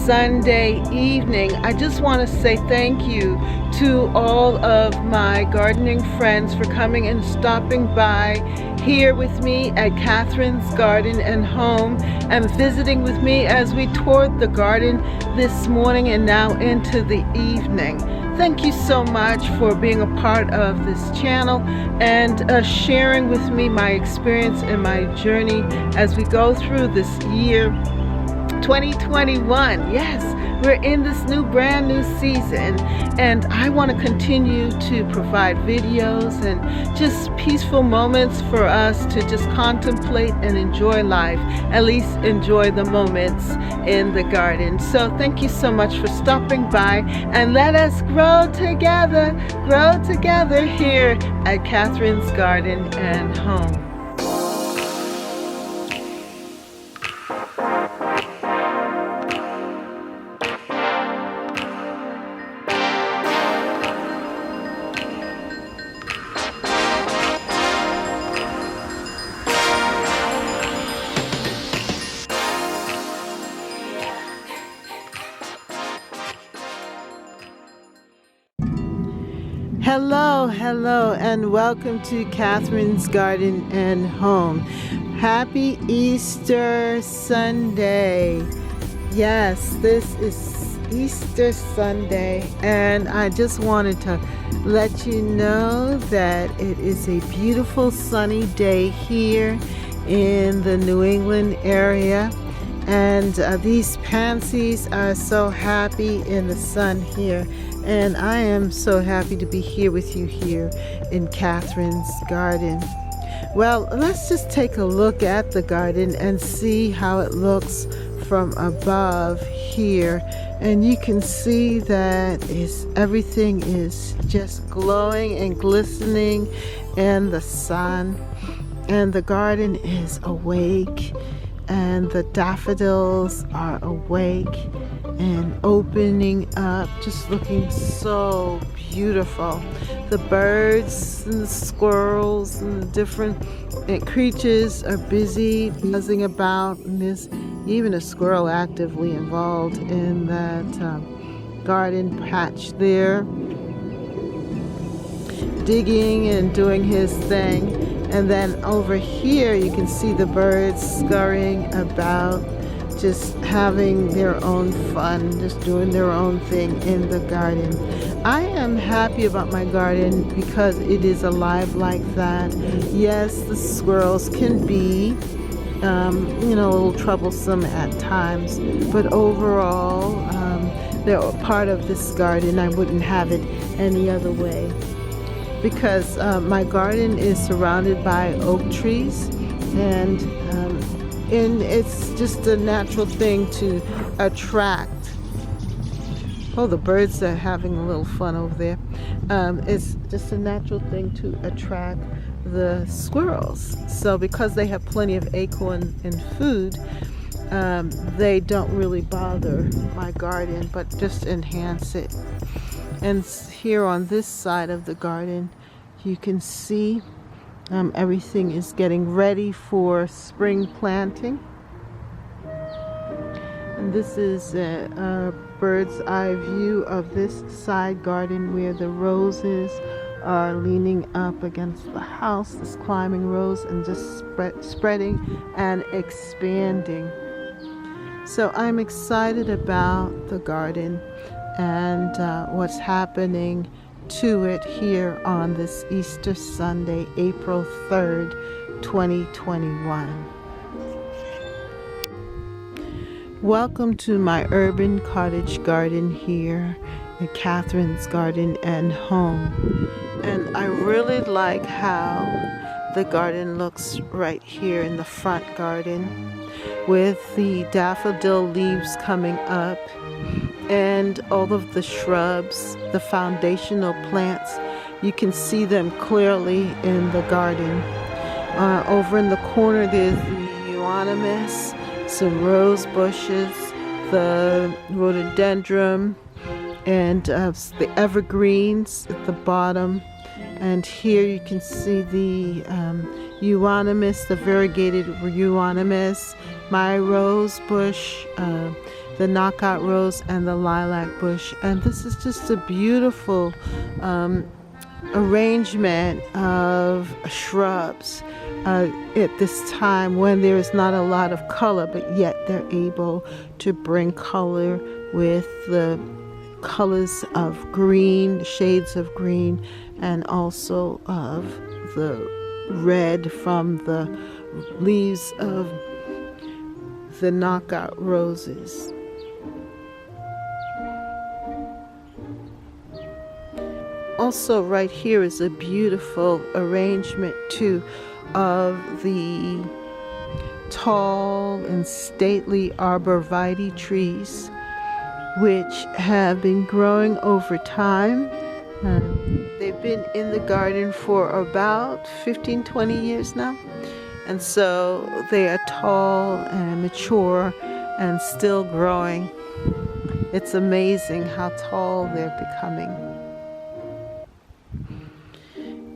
Sunday evening. I just want to say thank you to all of my gardening friends for coming and stopping by here with me at Catherine's Garden and Home and visiting with me as we toured the garden this morning and now into the evening. Thank you so much for being a part of this channel and sharing with me my experience and my journey as we go through this year 2021. Yes, we're in this brand new season, and I want to continue to provide videos and just peaceful moments for us to just contemplate and enjoy life, at least enjoy the moments in the garden. So thank you so much for stopping by, and let us grow together here at Catherine's Garden and Home. Hello, and welcome to Catherine's Garden and Home. Happy Easter Sunday. Yes, this is Easter Sunday, and I just wanted to let you know that it is a beautiful sunny day here in the New England area, and these pansies are so happy in the sun here. And I am so happy to be here with you here in Catherine's Garden. Well, let's just take a look at the garden and see how it looks from above here. And you can see that everything is just glowing and glistening in the sun. And the garden is awake, and the daffodils are awake and opening up, just looking so beautiful. The birds and the squirrels and the different creatures are busy buzzing about, and there's even a squirrel actively involved in that garden patch there, digging and doing his thing. And then over here you can see the birds scurrying about, just having their own fun, just doing their own thing in the garden. I am happy about my garden because it is alive like that. Yes, the squirrels can be a little troublesome at times, but overall they're a part of this garden. I wouldn't have it any other way, because my garden is surrounded by oak trees, and it's just a natural thing to attract. Oh, the birds are having a little fun over there. It's just a natural thing to attract the squirrels. So because they have plenty of acorn and food, they don't really bother my garden, but just enhance it. And here on this side of the garden, you can see everything is getting ready for spring planting. And this is a bird's eye view of this side garden where the roses are leaning up against the house, this climbing rose, and just spreading and expanding. So I'm excited about the garden and what's happening to it here on this Easter Sunday, April 3rd, 2021. Welcome to my urban cottage garden here at Catherine's Garden and Home. And I really like how the garden looks right here in the front garden, with the daffodil leaves coming up and all of the shrubs, the foundational plants. You can see them clearly in the garden. Over in the corner there's the euonymus, some rose bushes, the rhododendron, and the evergreens at the bottom. And here you can see the euonymus, the variegated euonymus, my rose bush, the knockout rose and the lilac bush. And this is just a beautiful arrangement of shrubs at this time when there is not a lot of color, but yet they're able to bring color with the colors of green, shades of green, and also of the red from the leaves of the knockout roses. Also right here is a beautiful arrangement too of the tall and stately arborvitae trees, which have been growing over time. They've been in the garden for about 15-20 years now, and so they are tall and mature and still growing. It's amazing how tall they're becoming.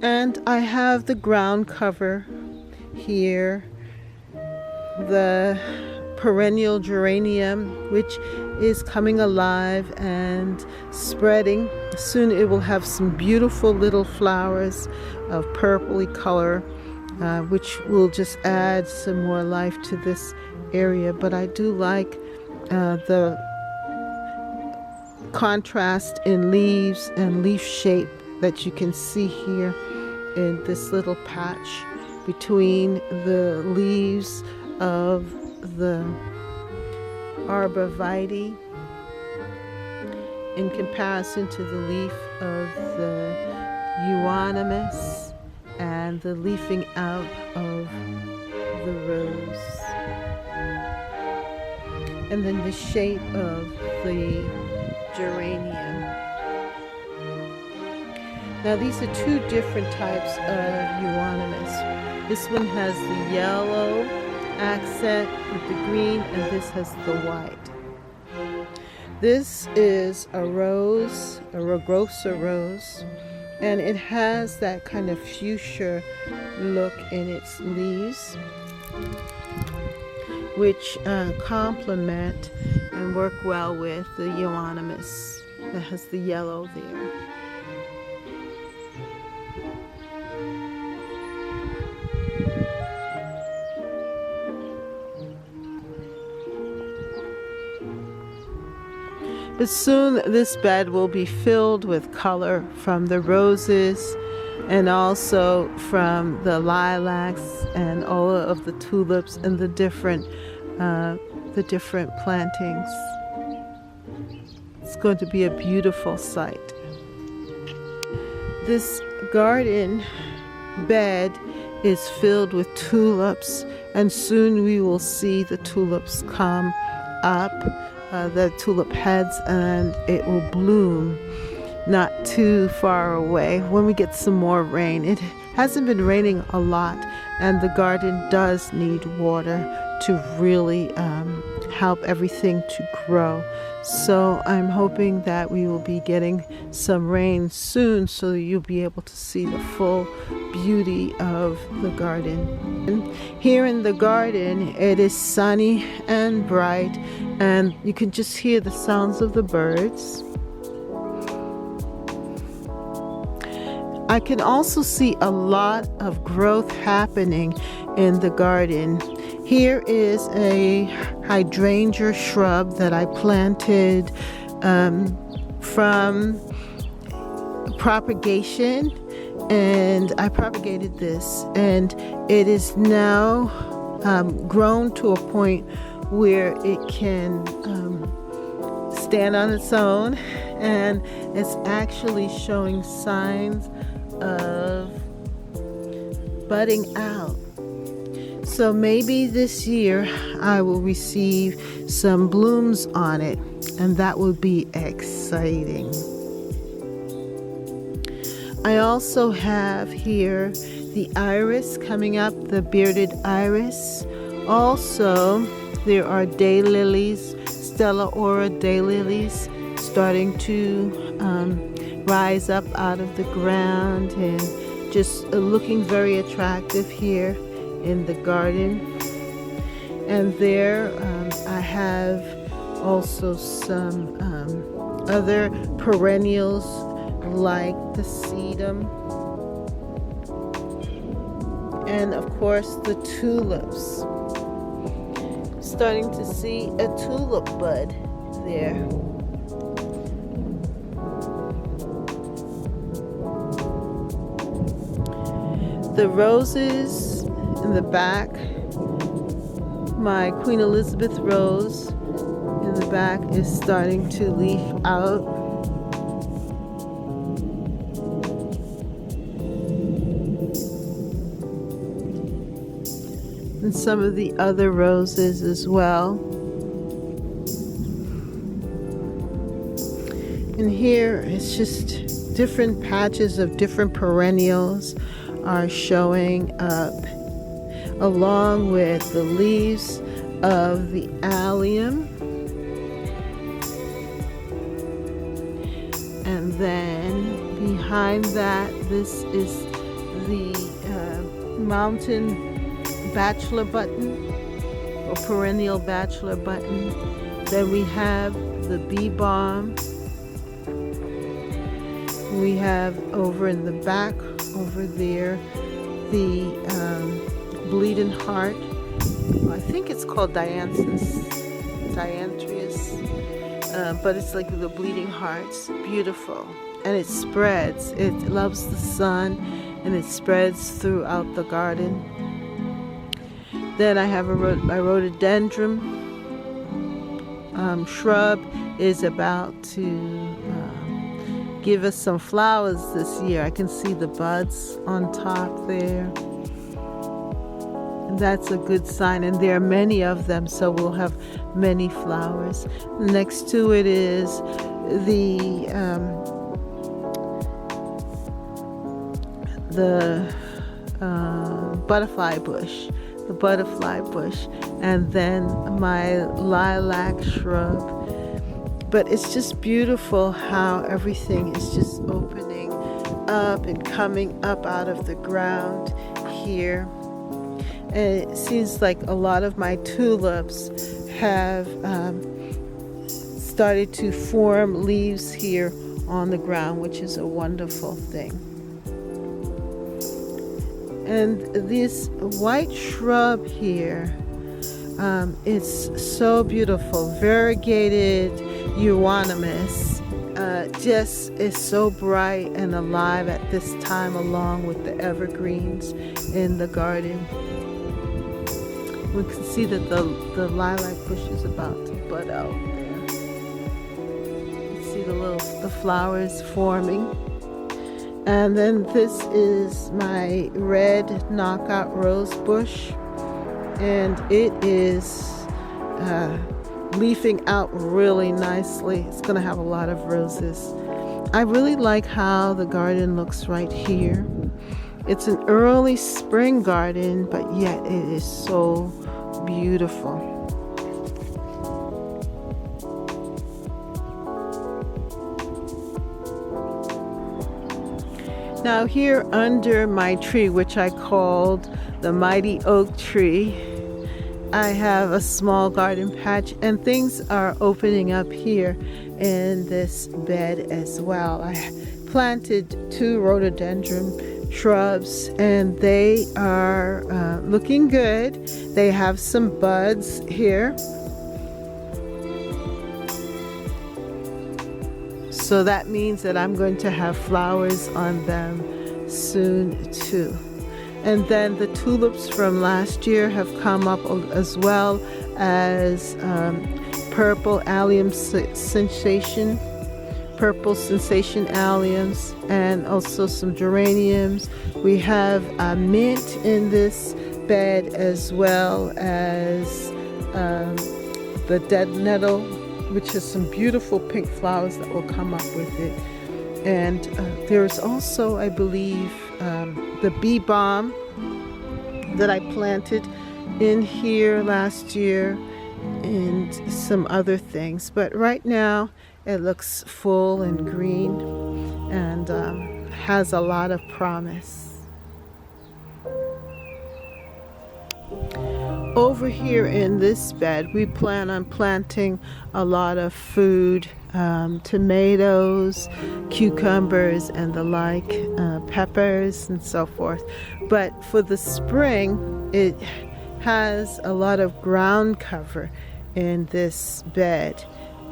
And I have the ground cover here, the perennial geranium, which is coming alive and spreading. Soon it will have some beautiful little flowers of purpley color, which will just add some more life to this area. But I do like the contrast in leaves and leaf shape that you can see here in this little patch between the leaves of the arborvitae in comparison to the leaf of the euonymus and the leafing out of the rose, and then the shape of the geranium. Now these are two different types of euonymus. This one has the yellow accent with the green, and this has the white. This is a rose, a rugosa rose, and it has that kind of fuchsia look in its leaves, which complement and work well with the euonymus that has the yellow there. But soon this bed will be filled with color from the roses and also from the lilacs and all of the tulips and the different plantings. It's going to be a beautiful sight. This garden bed is filled with tulips, and soon we will see the tulips come up, the tulip heads, and it will bloom not too far away when we get some more rain. It hasn't been raining a lot, and the garden does need water to really help everything to grow. So I'm hoping that we will be getting some rain soon so that you'll be able to see the full beauty of the garden. And here in the garden, it is sunny and bright, and you can just hear the sounds of the birds. I can also see a lot of growth happening in the garden. Here is a hydrangea shrub that I planted from propagation, and I propagated this, and it is now grown to a point where it can stand on its own, and it's actually showing signs of budding out. So maybe this year I will receive some blooms on it, and that will be exciting. I also have here the iris coming up, the bearded iris. Also, there are daylilies, Stellaura daylilies, starting to rise up out of the ground and just looking very attractive here in the garden. And there I have also some other perennials like the sedum, and of course the tulips. Starting to see a tulip bud there. The roses in the back, my Queen Elizabeth rose in the back is starting to leaf out. And some of the other roses as well. And here it's just different patches of different perennials are showing up, along with the leaves of the allium. And then behind that, this is the mountain bachelor button, or perennial bachelor button. Then we have the bee balm. We have over in the back, over there, the bleeding heart. I think it's called dianthus, but it's like the bleeding hearts. Beautiful. And it spreads. It loves the sun, and it spreads throughout the garden. Then I have a rhododendron shrub is about to give us some flowers this year. I can see the buds on top there. And that's a good sign. And there are many of them, so we'll have many flowers. Next to it is the butterfly bush. The butterfly bush, and then my lilac shrub. But it's just beautiful how everything is just opening up and coming up out of the ground here. And it seems like a lot of my tulips have started to form leaves here on the ground, which is a wonderful thing. And this white shrub here, it's so beautiful. Variegated euonymus, just is so bright and alive at this time, along with the evergreens in the garden. We can see that the lilac bush is about to bud out there. You see the flowers forming. And then this is my red knockout rose bush, and it is leafing out really nicely. It's going to have a lot of roses. I really like how the garden looks right here. It's an early spring garden, but yet it is so beautiful. Now here under my tree, which I called the mighty oak tree, I have a small garden patch, and things are opening up here in this bed as well. I planted 2 rhododendron shrubs, and they are looking good. They have some buds here. So that means that I'm going to have flowers on them soon too. And then the tulips from last year have come up, as well as purple allium sensation, purple sensation alliums, and also some geraniums. We have mint in this bed, as well as the dead nettle, which has some beautiful pink flowers that will come up with it. And there's also, I believe, the bee balm that I planted in here last year, and some other things. But right now it looks full and green, and has a lot of promise. over here in this bed, we plan on planting a lot of food, tomatoes, cucumbers, and the like, peppers, and so forth. But for the spring, it has a lot of ground cover in this bed.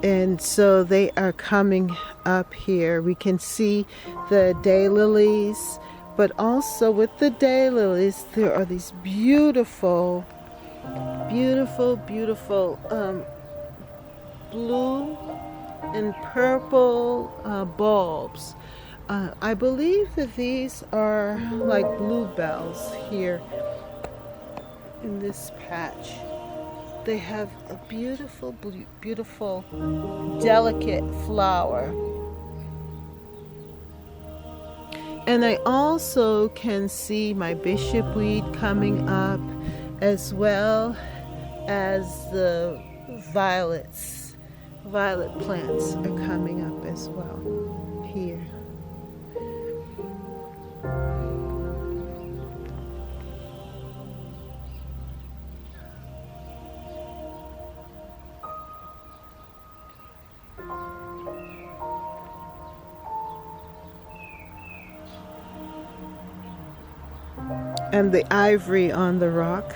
And so they are coming up here. We can see the daylilies, but also with the daylilies, there are these beautiful blue and purple bulbs. I believe that these are like bluebells here in this patch. They have a beautiful, delicate flower. And I also can see my bishopweed coming up, as well as the violets. Violet plants are coming up as well here. And the ivory on the rock.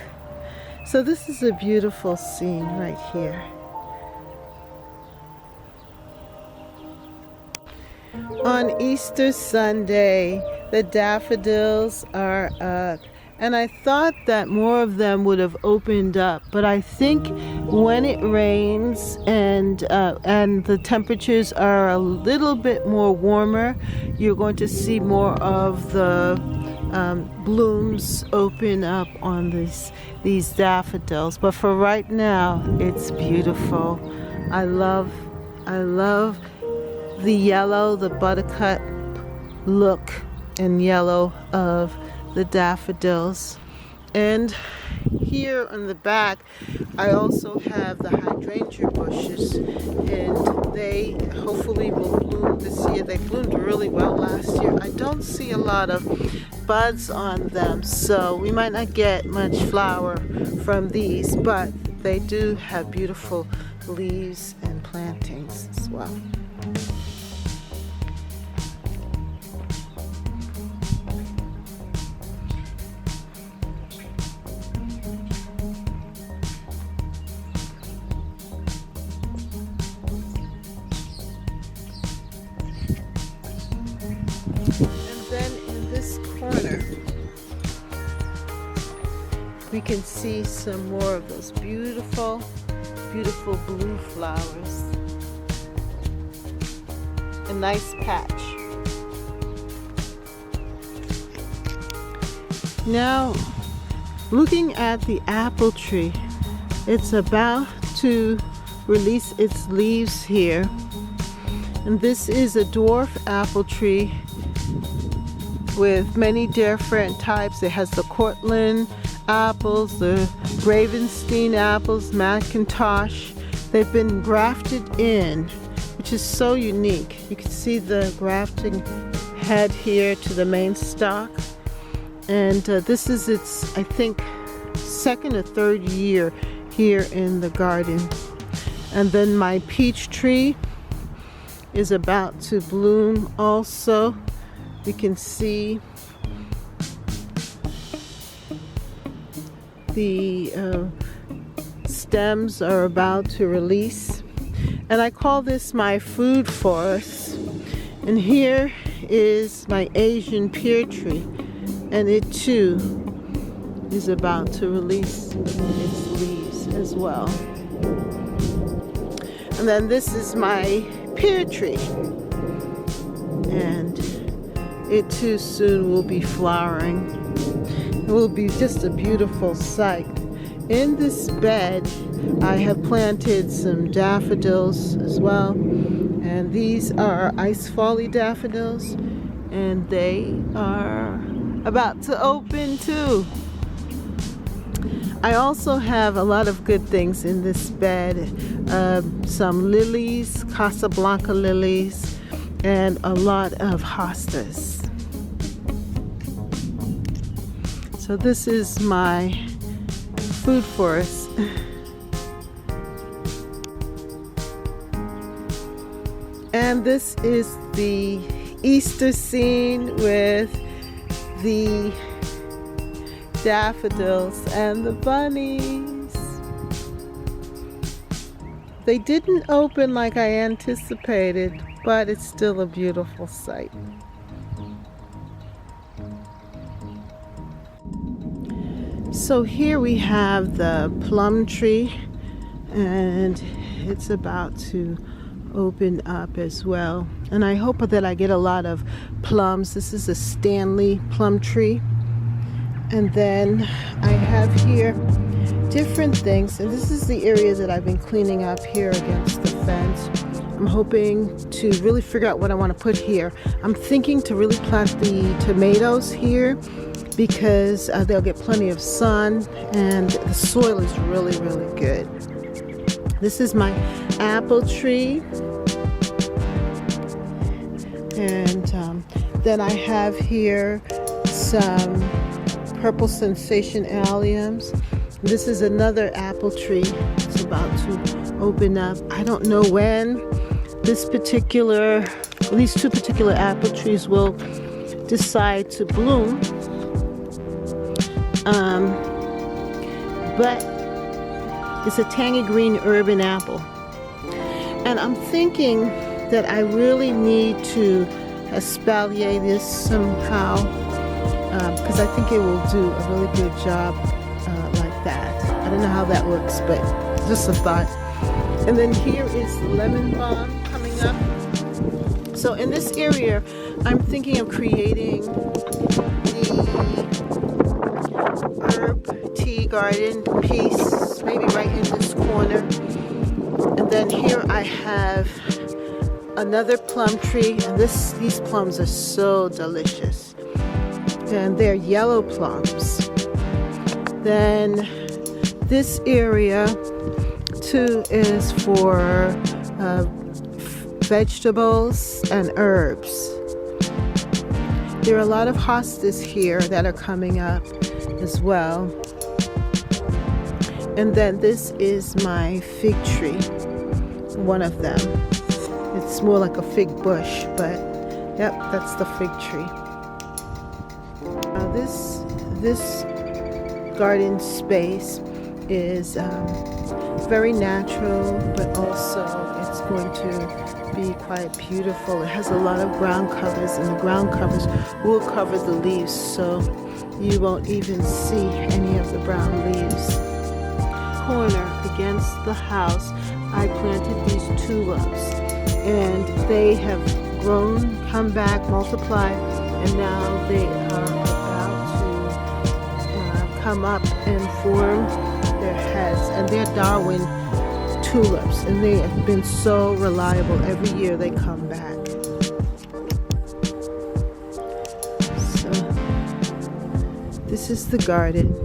So this is a beautiful scene right here. On Easter Sunday, the daffodils are up, and I thought that more of them would have opened up, but I think when it rains and the temperatures are a little bit more warmer, you're going to see more of the blooms open up on these daffodils. But for right now, it's beautiful. I love the yellow, the buttercup look and yellow of the daffodils. And here on the back, I also have the hydrangea bushes, and they hopefully will bloom this year. They bloomed really well last year. I don't see a lot of buds on them, so we might not get much flower from these, but they do have beautiful leaves and plantings as well. We can see some more of those beautiful blue flowers. A nice patch. Now, looking at the apple tree, it's about to release its leaves here. And this is a dwarf apple tree with many different types. It has the Cortland apples, the Gravenstein apples, Macintosh. They've been grafted in, which is so unique. You can see the grafting head here to the main stalk. And this is its, I think, second or third year here in the garden. And then my peach tree is about to bloom also. You can see the stems are about to release. And I call this my food forest. And here is my Asian pear tree. And it too is about to release its leaves as well. And then this is my pear tree. And it too soon will be flowering. It will be just a beautiful sight. In this bed, I have planted some daffodils as well. And these are ice folly daffodils. And they are about to open too. I also have a lot of good things in this bed. Some lilies, Casablanca lilies, and a lot of hostas. So this is my food for us. And this is the Easter scene with the daffodils and the bunnies. They didn't open like I anticipated, but it's still a beautiful sight. So here we have the plum tree, and it's about to open up as well. And I hope that I get a lot of plums. This is a Stanley plum tree. And then I have here different things, and this is the area that I've been cleaning up here against the fence. I'm hoping to really figure out what I want to put here. I'm thinking to really plant the tomatoes here because they'll get plenty of sun and the soil is really, really good. This is my apple tree. And then I have here some purple sensation alliums. This is another apple tree. It's about to open up. I don't know when these two particular apple trees will decide to bloom. But it's a tangy green urban apple. And I'm thinking that I really need to espalier this somehow, because I think it will do a really good job like that. I don't know how that works, but just a thought. And then here is lemon balm coming up. So in this area, I'm thinking of creating the herb tea garden piece, maybe right in this corner. And then here I have another plum tree, and these plums are so delicious. And they're yellow plums. Then this area too is for vegetables and herbs. There are a lot of hostas here that are coming up as well. And then this is my fig tree, one of them. It's more like a fig bush, but yep, that's the fig tree. Now this garden space is very natural, but also it's going to be quite beautiful. It has a lot of ground covers, and the ground covers will cover the leaves, so you won't even see any of the brown leaves. Corner against the house, I planted these tulips, and they have grown, come back, multiplied, and now they are about to come up and form their heads. And they're Darwin tulips, and they have been so reliable. Every year they come back. So this is the garden.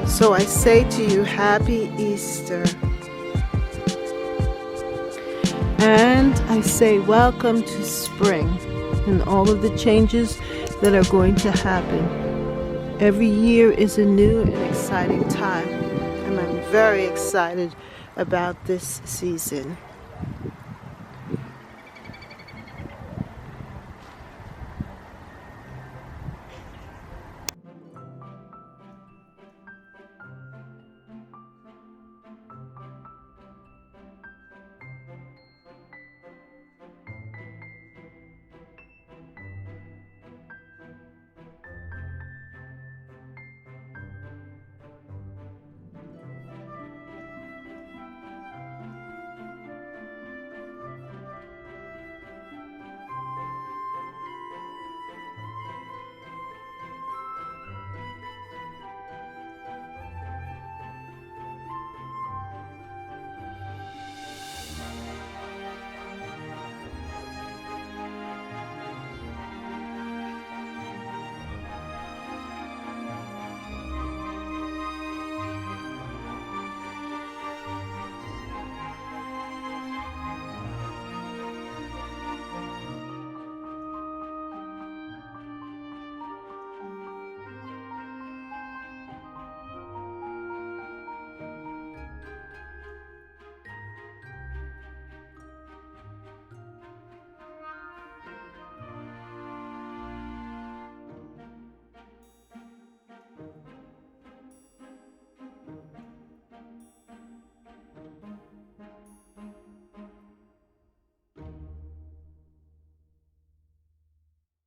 So I say to you, Happy Easter. And I say welcome to spring and all of the changes that are going to happen. Every year is a new and exciting time, and I'm very excited about this season.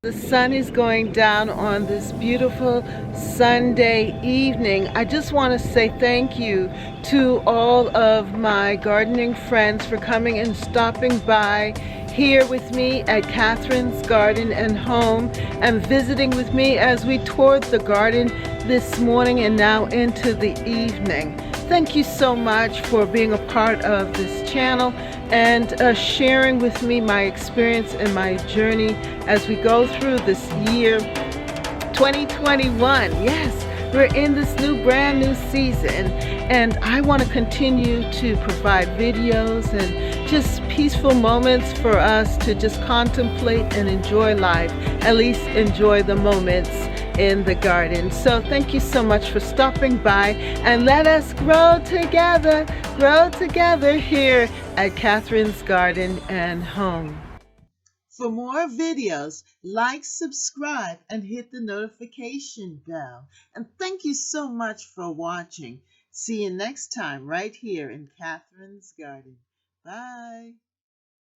The sun is going down on this beautiful Sunday evening. I just want to say thank you to all of my gardening friends for coming and stopping by here with me at Catherine's Garden and Home and visiting with me as we toured the garden this morning and now into the evening. Thank you so much for being a part of this channel and sharing with me my experience and my journey as we go through this year 2021. Yes, we're in this brand new season, and I want to continue to provide videos and just peaceful moments for us to just contemplate and enjoy life, at least enjoy the moments in the garden. So thank you so much for stopping by, and let us grow together here at Catherine's Garden and Home. For more videos, like, subscribe, and hit the notification bell. And thank you so much for watching. See you next time right here in Catherine's Garden. Bye.